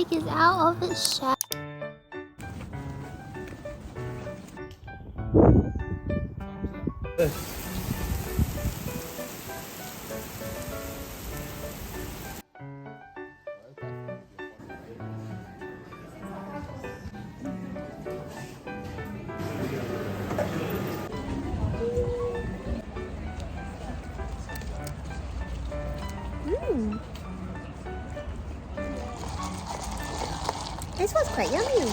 pig is out of its shell. This one's quite yummy.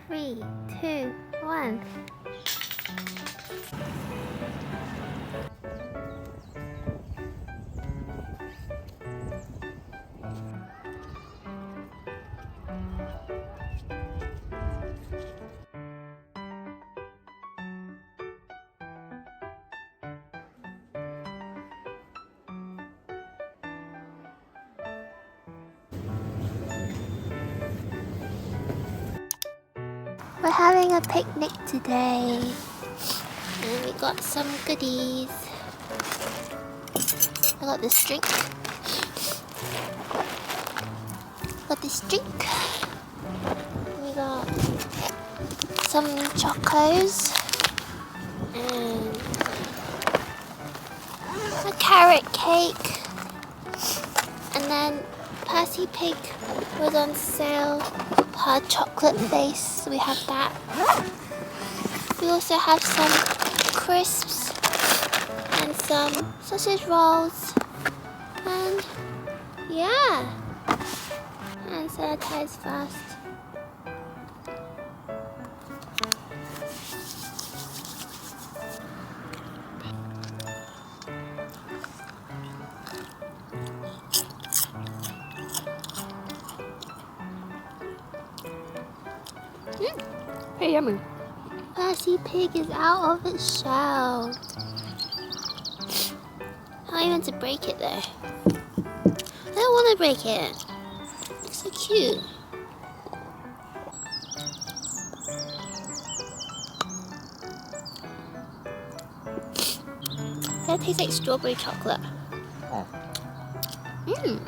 Three, two, one. We're having a picnic today, and we got some goodies. I got this drink. We got some chocos and a carrot cake, and then Percy Pig was on sale. Her chocolate face, so we have that. We also have some crisps and some sausage rolls, and yeah, and sanitize fast. Pretty yummy. Percy Pig is out of its shell. I want to break it though. I don't want to break it. It's so cute. That tastes like strawberry chocolate. Oh. Mmm.